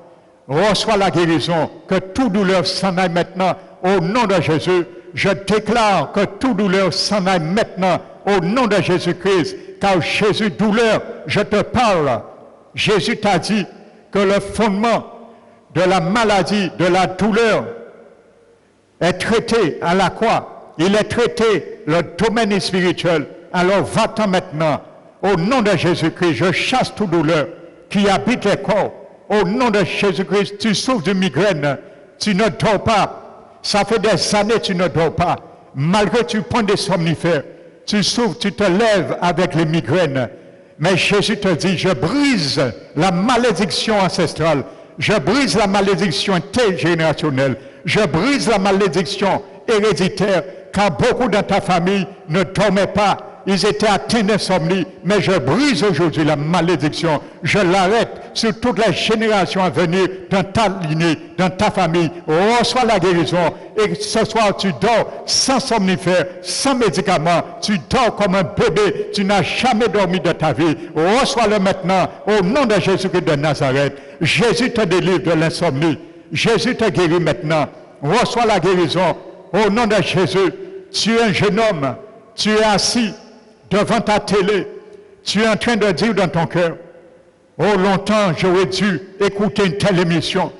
reçois la guérison, que toute douleur s'en aille maintenant. Au nom de Jésus, je déclare que toute douleur s'en aille maintenant. Au nom de Jésus-Christ, car Jésus, douleur, je te parle. Jésus t'a dit que le fondement de la maladie, de la douleur, est traité à la croix. Il est traité le domaine spirituel. Alors va-t'en maintenant. Au nom de Jésus-Christ, je chasse toute douleur qui habite les corps. Au nom de Jésus-Christ, tu souffres de migraine, tu ne dors pas. Ça fait des années que tu ne dors pas. Malgré que tu prends des somnifères, tu souffres, tu te lèves avec les migraines. Mais Jésus te dit, je brise la malédiction ancestrale. Je brise la malédiction intergénérationnelle. Je brise la malédiction héréditaire, car beaucoup dans ta famille ne dormaient pas ils étaient atteints d'insomnie, mais je brise aujourd'hui la malédiction. Je l'arrête sur toutes les générations à venir dans ta lignée, dans ta famille. Reçois la guérison. Et ce soir, tu dors sans somnifère, sans médicaments. Tu dors comme un bébé. Tu n'as jamais dormi de ta vie. Reçois-le maintenant au nom de Jésus-Christ de Nazareth. Jésus te délivre de l'insomnie. Jésus te guérit maintenant. Reçois la guérison au nom de Jésus. Tu es un jeune homme. Tu es assis devant ta télé. Tu es en train de dire dans ton cœur, oh, longtemps j'aurais dû écouter une telle émission.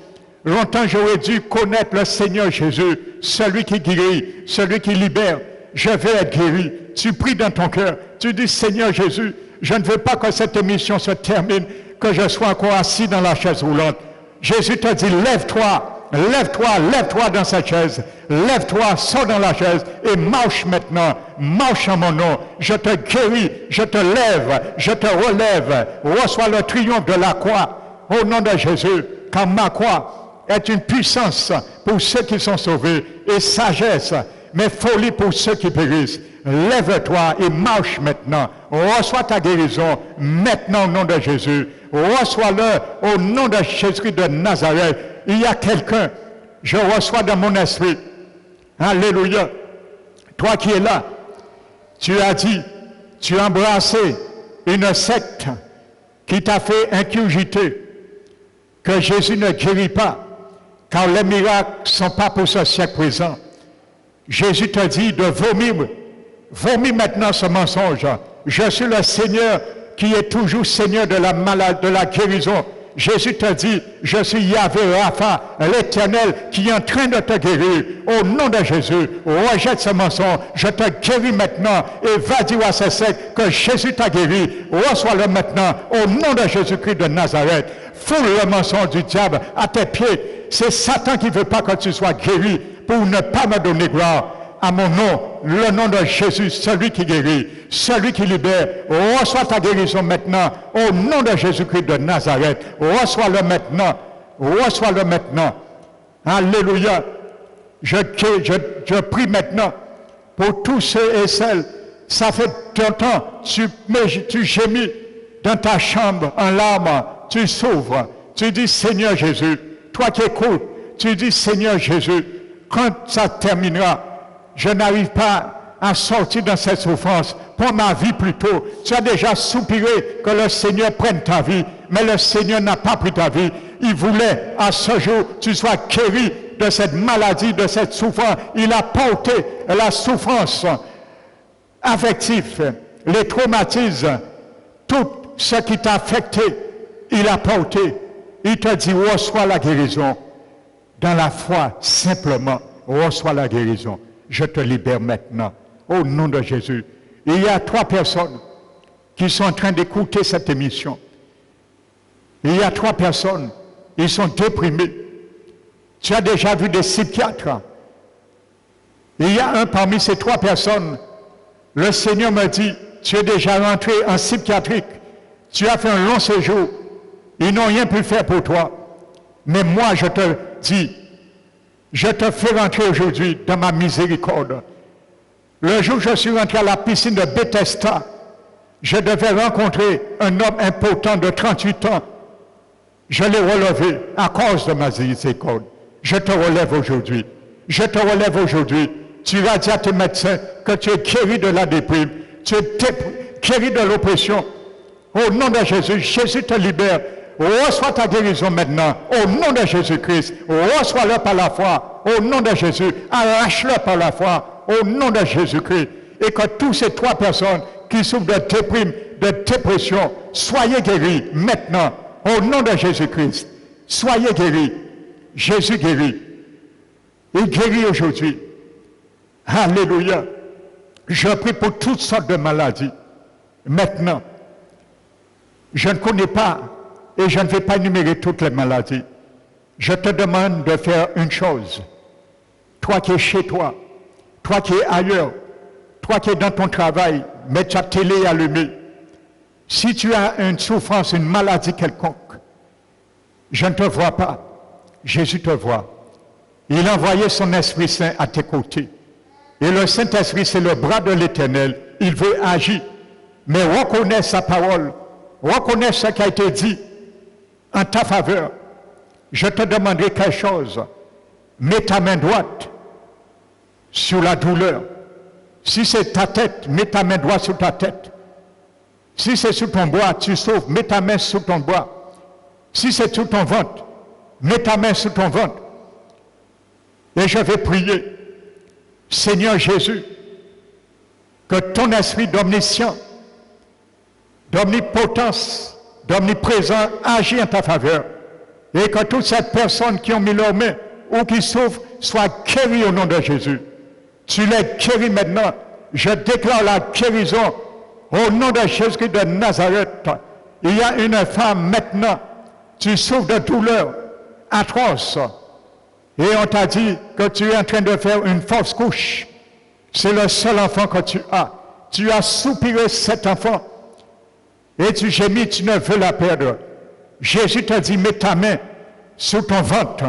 Longtemps j'aurais dû connaître le Seigneur Jésus, celui qui guérit, celui qui libère. Je vais être guéri. Tu pries dans ton cœur. Tu dis, Seigneur Jésus, je ne veux pas que cette émission se termine, que je sois encore assis dans la chaise roulante. Jésus te dit, lève-toi. Lève-toi, lève-toi dans cette chaise. Lève-toi, sors dans la chaise et marche maintenant. Marche en mon nom. Je te guéris, je te lève, je te relève. Reçois le triomphe de la croix au nom de Jésus. Car ma croix est une puissance pour ceux qui sont sauvés et sagesse, mais folie pour ceux qui périssent. Lève-toi et marche maintenant. Reçois ta guérison maintenant au nom de Jésus. Reçois-le au nom de Jésus de Nazareth. Il y a quelqu'un, je reçois dans mon esprit. Alléluia. Toi qui es là, tu as dit, tu as embrassé une secte qui t'a fait incurgiter que Jésus ne guérit pas, car les miracles ne sont pas pour ce siècle présent. Jésus te dit de vomir. Vomis maintenant ce mensonge. Je suis le Seigneur qui est toujours Seigneur de la maladie, de la guérison. Jésus te dit, je suis Yahvé Rapha, l'Éternel qui est en train de te guérir. Au nom de Jésus, rejette ce mensonge. Je te guéris maintenant et va dire à ce secte que Jésus t'a guéri. Reçois-le maintenant au nom de Jésus-Christ de Nazareth. Foule le mensonge du diable à tes pieds. C'est Satan qui ne veut pas que tu sois guéri pour ne pas me donner gloire. À mon nom, le nom de Jésus, celui qui guérit, celui qui libère, reçois ta guérison maintenant, au nom de Jésus-Christ de Nazareth, reçois-le maintenant, reçois-le maintenant. Alléluia. Je prie maintenant pour tous ceux et celles, ça fait longtemps, tu gémis dans ta chambre en larmes, tu s'ouvres, tu dis Seigneur Jésus, toi qui écoutes, tu dis Seigneur Jésus, quand ça terminera, je n'arrive pas à sortir dans cette souffrance. Prends ma vie plus tôt. Tu as déjà soupiré que le Seigneur prenne ta vie, mais le Seigneur n'a pas pris ta vie. Il voulait à ce jour que tu sois guéri de cette maladie, de cette souffrance. Il a porté la souffrance affective, les traumatismes, tout ce qui t'a affecté, il a porté. Il te dit, reçois la guérison. Dans la foi, simplement, reçois la guérison. Je te libère maintenant, au nom de Jésus. Il y a 3 personnes qui sont en train d'écouter cette émission. Il y a 3 personnes, ils sont déprimés. Tu as déjà vu des psychiatres. Il y a un parmi ces 3 personnes, le Seigneur me dit, tu es déjà rentré en psychiatrique, tu as fait un long séjour, ils n'ont rien pu faire pour toi. Mais moi, je te dis, je te fais rentrer aujourd'hui dans ma miséricorde. Le jour où je suis rentré à la piscine de Bethesda, je devais rencontrer un homme important de 38 ans. Je l'ai relevé à cause de ma miséricorde. Je te relève aujourd'hui. Je te relève aujourd'hui. Tu as dit à tes médecins que tu es guéri de la déprime. Tu es guéri de l'oppression. Au nom de Jésus, Jésus te libère. Reçois ta guérison maintenant, au nom de Jésus-Christ. Reçois-le par la foi, au nom de Jésus. Arrache-le par la foi, au nom de Jésus-Christ. Et que tous ces 3 personnes qui souffrent de déprime, de dépression, soyez guéris maintenant, au nom de Jésus-Christ. Soyez guéris. Jésus guérit. Il guérit aujourd'hui. Alléluia. Je prie pour toutes sortes de maladies. Maintenant, je ne connais pas et je ne vais pas énumérer toutes les maladies. Je te demande de faire une chose. Toi qui es chez toi, toi qui es ailleurs, toi qui es dans ton travail, mets ta télé allumée. Si tu as une souffrance, une maladie quelconque, je ne te vois pas. Jésus te voit. Il a envoyé son Esprit Saint à tes côtés. Et le Saint-Esprit, c'est le bras de l'Éternel Il veut agir. Mais reconnais sa parole. Reconnais ce qui a été dit en ta faveur. Je te demanderai quelque chose. Mets ta main droite sur la douleur. Si c'est ta tête, mets ta main droite sur ta tête. Si c'est sur ton bras, tu sauves, mets ta main sur ton bras. Si c'est sur ton ventre, mets ta main sur ton ventre. Et je vais prier. Seigneur Jésus, que ton esprit d'omniscience, d'omnipotence, d'omniprésence agit en ta faveur. Et que toutes ces personnes qui ont mis leurs mains ou qui souffrent soient guéries au nom de Jésus. Tu les guéris maintenant. Je déclare la guérison au nom de Jésus de Nazareth. Il y a une femme maintenant, tu souffres de douleur atroce. Et on t'a dit que tu es en train de faire une fausse couche. C'est le seul enfant que tu as. Tu as soupiré cet enfant. Et tu gémis, tu ne veux la perdre. Jésus t'a dit, mets ta main sur ton ventre.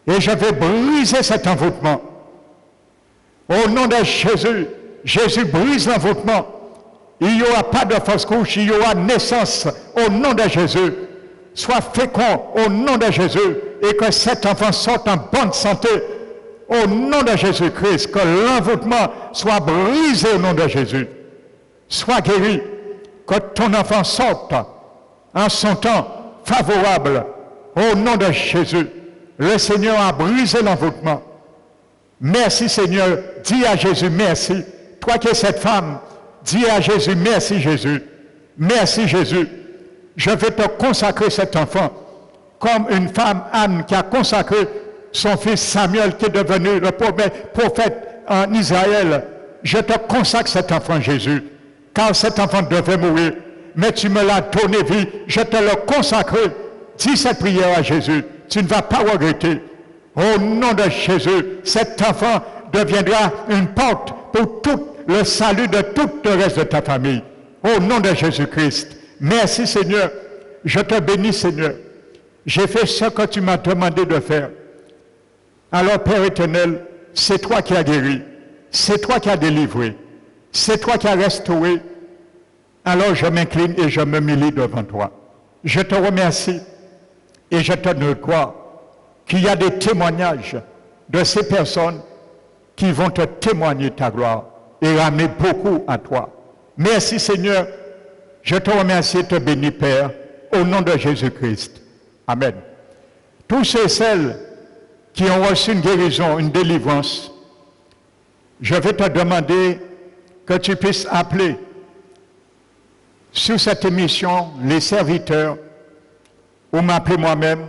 Et je vais briser cet envoûtement. Au nom de Jésus, Jésus brise l'envoûtement. Il n'y aura pas de fausse couche, il y aura naissance au nom de Jésus. Sois fécond au nom de Jésus et que cet enfant sorte en bonne santé au nom de Jésus-Christ. Que l'envoûtement soit brisé au nom de Jésus. Sois guéri. Que ton enfant sorte en son temps favorable au nom de Jésus. Le Seigneur a brisé l'envoûtement. Merci Seigneur. Dis à Jésus merci. Toi qui es cette femme, dis à Jésus merci Jésus. Merci Jésus. Je vais te consacrer cet enfant comme une femme, Anne, qui a consacré son fils Samuel, qui est devenu le prophète en Israël. Je te consacre cet enfant, Jésus, car cet enfant devait mourir, mais tu me l'as donné vie, je te le consacre. Dis cette prière à Jésus, tu ne vas pas regretter. Au nom de Jésus, cet enfant deviendra une porte pour tout le salut de tout le reste de ta famille. Au nom de Jésus-Christ. Merci Seigneur. Je te bénis Seigneur. J'ai fait ce que tu m'as demandé de faire. Alors Père éternel, c'est toi qui as guéri. C'est toi qui as délivré. C'est toi qui as restauré. Alors je m'incline et je me humilie devant toi. Je te remercie et je te donne gloire qu'il y a des témoignages de ces personnes qui vont te témoigner ta gloire et ramener beaucoup à toi. Merci Seigneur. Je te remercie et te bénis, Père, au nom de Jésus-Christ. Amen. Tous ceux et celles qui ont reçu une guérison, une délivrance, je vais te demander que tu puisses appeler sur cette émission les serviteurs ou m'appeler moi-même,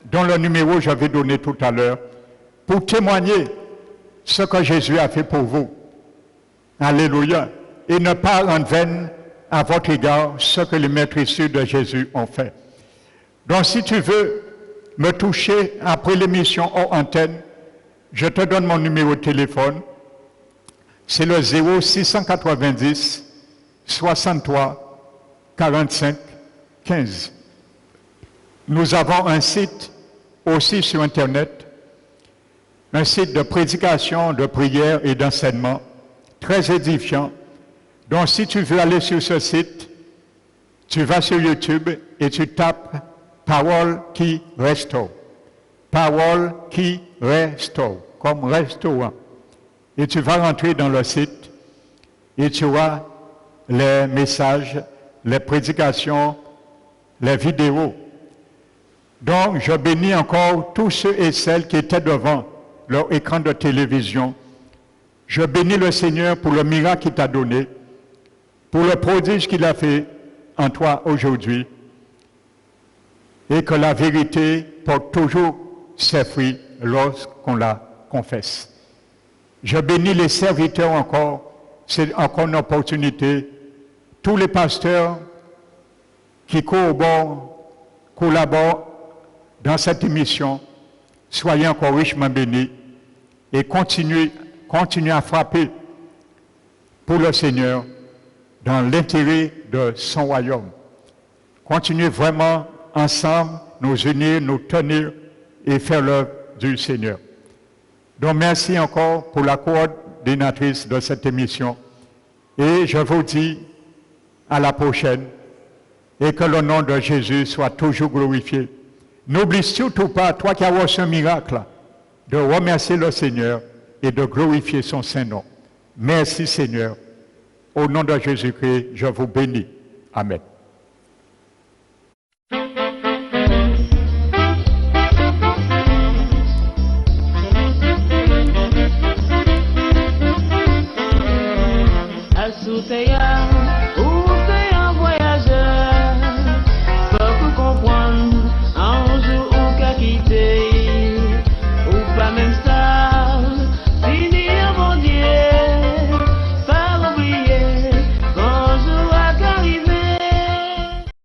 dont le numéro je vais donner tout à l'heure, pour témoigner ce que Jésus a fait pour vous. Alléluia. Et ne pas en vain à votre égard ce que les maîtres issus de Jésus ont fait. Donc si tu veux me toucher après l'émission hors antenne, je te donne mon numéro de téléphone. C'est le 0690 63 45 15. Nous avons un site aussi sur Internet, un site de prédication, de prière et d'enseignement, très édifiant. Donc, si tu veux aller sur ce site, tu vas sur YouTube et tu tapes « Parole qui restaure ». « Parole qui restaure », comme restaurant. Et tu vas rentrer dans le site et tu auras les messages, les prédications, les vidéos. Donc, je bénis encore tous ceux et celles qui étaient devant leur écran de télévision. Je bénis le Seigneur pour le miracle qu'il t'a donné, pour le prodige qu'il a fait en toi aujourd'hui, et que la vérité porte toujours ses fruits lorsqu'on la confesse. Je bénis les serviteurs encore, c'est encore une opportunité. Tous les pasteurs qui collaborent dans cette émission, soyez encore richement bénis et continuez à frapper pour le Seigneur dans l'intérêt de son royaume. Continuez vraiment ensemble, nous unir, nous tenir et faire l'œuvre du Seigneur. Donc merci encore pour la coordinatrice de cette émission Et je vous dis à la prochaine et que le nom de Jésus soit toujours glorifié. N'oublie surtout pas, toi qui as reçu un miracle, de remercier le Seigneur et de glorifier son Saint-Nom. Merci Seigneur. Au nom de Jésus-Christ, je vous bénis. Amen.